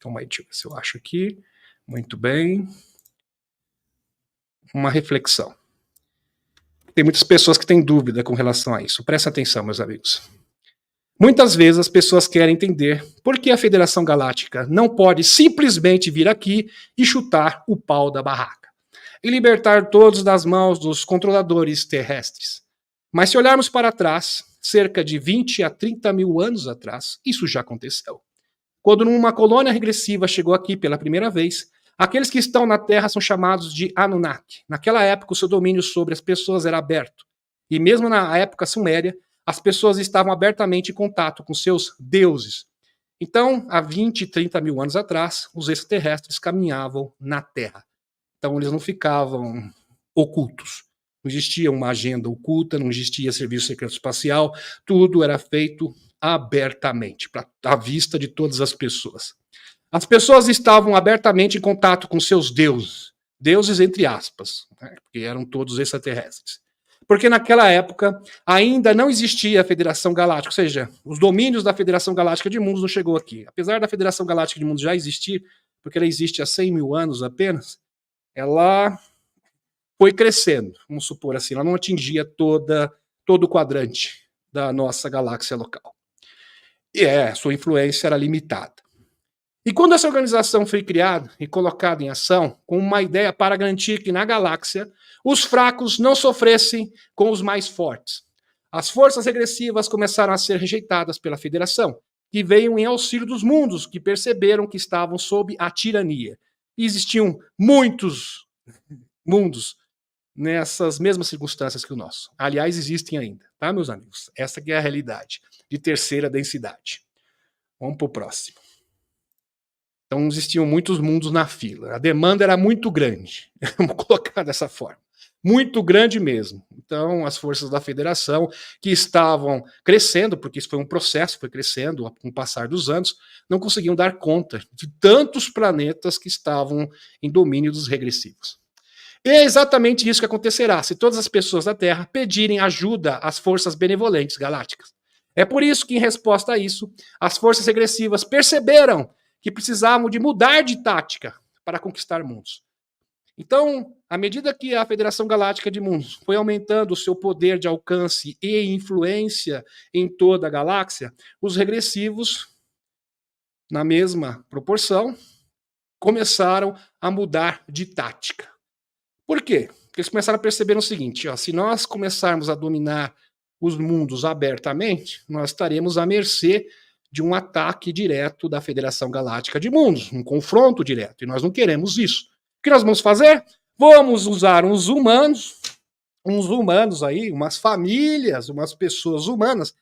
Calma aí, deixa eu ver se eu acho aqui. Muito bem. Uma reflexão. Tem muitas pessoas que têm dúvida com relação a isso. Presta atenção, meus amigos. Muitas vezes as pessoas querem entender por que a Federação Galáctica não pode simplesmente vir aqui e chutar o pau da barraca e libertar todos das mãos dos controladores terrestres. Mas se olharmos para trás, cerca de 20 a 30 mil anos atrás, isso já aconteceu. Quando uma colônia regressiva chegou aqui pela primeira vez, aqueles que estão na Terra são chamados de Anunnaki. Naquela época, o seu domínio sobre as pessoas era aberto. E mesmo na época suméria, as pessoas estavam abertamente em contato com seus deuses. Então, há 20, 30 mil anos atrás, os extraterrestres caminhavam na Terra. Então, eles não ficavam ocultos. Não existia uma agenda oculta, não existia serviço secreto espacial, tudo era feito abertamente, à vista de todas as pessoas. As pessoas estavam abertamente em contato com seus deuses, deuses entre aspas, né, porque eram todos extraterrestres. Porque naquela época ainda não existia a Federação Galáctica, ou seja, os domínios da Federação Galáctica de Mundos não chegou aqui. Apesar da Federação Galáctica de Mundos já existir, porque ela existe há 100 mil anos apenas, ela foi crescendo, vamos supor assim, ela não atingia todo o quadrante da nossa galáxia local. E sua influência era limitada. E quando essa organização foi criada e colocada em ação, com uma ideia para garantir que na galáxia os fracos não sofressem com os mais fortes, as forças regressivas começaram a ser rejeitadas pela Federação, que veio em auxílio dos mundos que perceberam que estavam sob a tirania. E existiam muitos mundos nessas mesmas circunstâncias que o nosso. Aliás, existem ainda, tá, meus amigos? Essa que é a realidade, de terceira densidade. Vamos para o próximo. Então, existiam muitos mundos na fila. A demanda era muito grande. Vamos colocar dessa forma. Muito grande mesmo. Então, as forças da Federação, que estavam crescendo, porque isso foi um processo, foi crescendo com o passar dos anos, não conseguiam dar conta de tantos planetas que estavam em domínio dos regressivos. E é exatamente isso que acontecerá se todas as pessoas da Terra pedirem ajuda às forças benevolentes galácticas. É por isso que, em resposta a isso, as forças regressivas perceberam que precisavam de mudar de tática para conquistar mundos. Então, à medida que a Federação Galáctica de Mundos foi aumentando o seu poder de alcance e influência em toda a galáxia, os regressivos, na mesma proporção, começaram a mudar de tática. Por quê? Porque eles começaram a perceber o seguinte, se nós começarmos a dominar os mundos abertamente, nós estaremos à mercê de um ataque direto da Federação Galáctica de Mundos, um confronto direto, e nós não queremos isso. O que nós vamos fazer? Vamos usar uns humanos aí, umas famílias, umas pessoas humanas,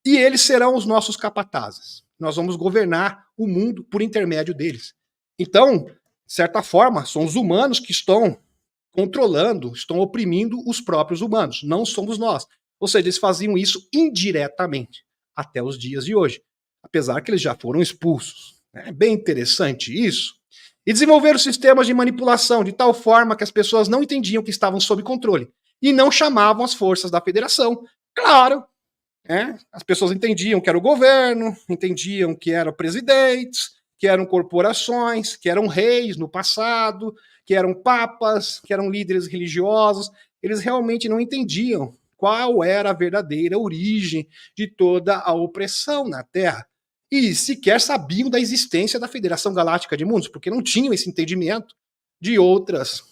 e eles serão os nossos capatazes. Nós vamos governar o mundo por intermédio deles. Então, de certa forma, são os humanos que estão controlando, estão oprimindo os próprios humanos, não somos nós. Ou seja, eles faziam isso indiretamente, até os dias de hoje, apesar que eles já foram expulsos. É bem interessante isso. E desenvolveram sistemas de manipulação de tal forma que as pessoas não entendiam que estavam sob controle e não chamavam as forças da Federação. Claro, as pessoas entendiam que era o governo, entendiam que eram presidentes, que eram corporações, que eram reis no passado, que eram papas, que eram líderes religiosos. Eles realmente não entendiam qual era a verdadeira origem de toda a opressão na Terra. E sequer sabiam da existência da Federação Galáctica de Mundos, porque não tinham esse entendimento de outros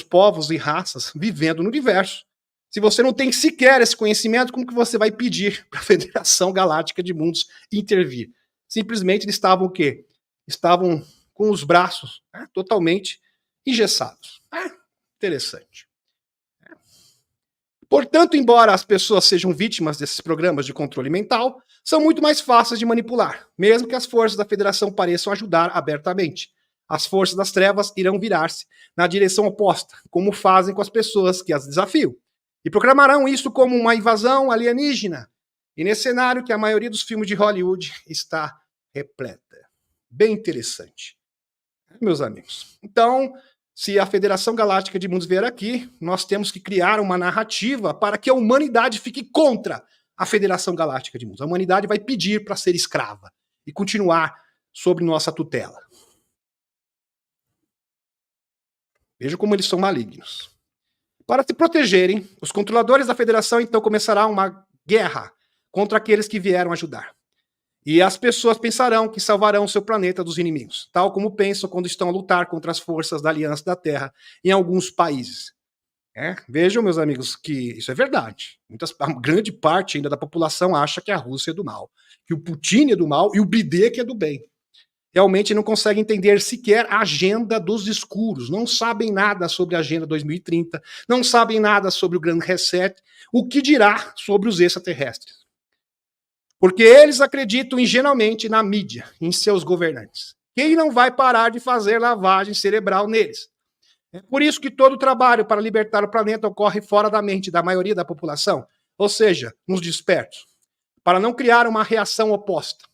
povos e raças vivendo no universo. Se você não tem sequer esse conhecimento, como que você vai pedir para a Federação Galáctica de Mundos intervir? Simplesmente eles estavam o quê? Estavam com os braços totalmente engessados. Interessante. Portanto, embora as pessoas sejam vítimas desses programas de controle mental, são muito mais fáceis de manipular, mesmo que as forças da Federação pareçam ajudar abertamente. As forças das trevas irão virar-se na direção oposta, como fazem com as pessoas que as desafiam, e proclamarão isso como uma invasão alienígena. E nesse cenário que a maioria dos filmes de Hollywood está repleta. Bem interessante. Meus amigos. Então, se a Federação Galáctica de Mundos vier aqui, nós temos que criar uma narrativa para que a humanidade fique contra a Federação Galáctica de Mundos. A humanidade vai pedir para ser escrava e continuar sob nossa tutela. Veja como eles são malignos. Para se protegerem, os controladores da Federação então começarão uma guerra contra aqueles que vieram ajudar. E as pessoas pensarão que salvarão seu planeta dos inimigos, tal como pensam quando estão a lutar contra as forças da Aliança da Terra em alguns países. Vejam, meus amigos, que isso é verdade. A grande parte ainda da população acha que a Rússia é do mal, que o Putin é do mal e o Biden é do bem. Realmente não conseguem entender sequer a agenda dos escuros, não sabem nada sobre a Agenda 2030, não sabem nada sobre o Grande Reset, o que dirá sobre os extraterrestres. Porque eles acreditam ingenuamente na mídia, em seus governantes. Quem não vai parar de fazer lavagem cerebral neles? É por isso que todo o trabalho para libertar o planeta ocorre fora da mente da maioria da população, ou seja, nos despertos, para não criar uma reação oposta.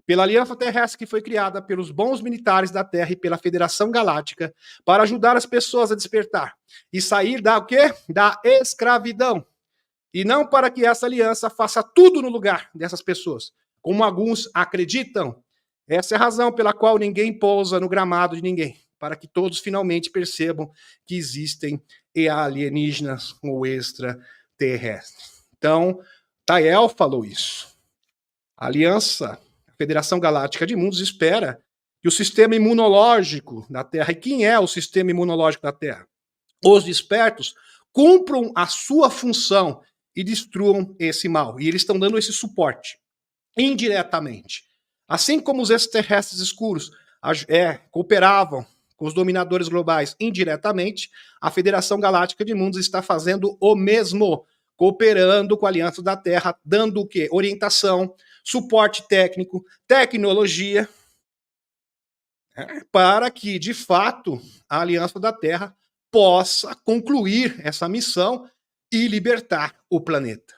Pela Aliança Terrestre que foi criada pelos bons militares da Terra e pela Federação Galáctica para ajudar as pessoas a despertar e sair da o quê? Da escravidão. E não para que essa aliança faça tudo no lugar dessas pessoas, como alguns acreditam. Essa é a razão pela qual ninguém pousa no gramado de ninguém, para que todos finalmente percebam que existem alienígenas ou extraterrestres. Então, Tael falou isso. A Aliança, a Federação Galáctica de Mundos, espera que o sistema imunológico da Terra, e quem é o sistema imunológico da Terra? Os despertos cumpram a sua função e destruam esse mal. E eles estão dando esse suporte, indiretamente. Assim como os extraterrestres escuros cooperavam com os dominadores globais indiretamente, a Federação Galáctica de Mundos está fazendo o mesmo, cooperando com a Aliança da Terra, dando o quê? Orientação, suporte técnico, tecnologia, para que, de fato, a Aliança da Terra possa concluir essa missão e libertar o planeta.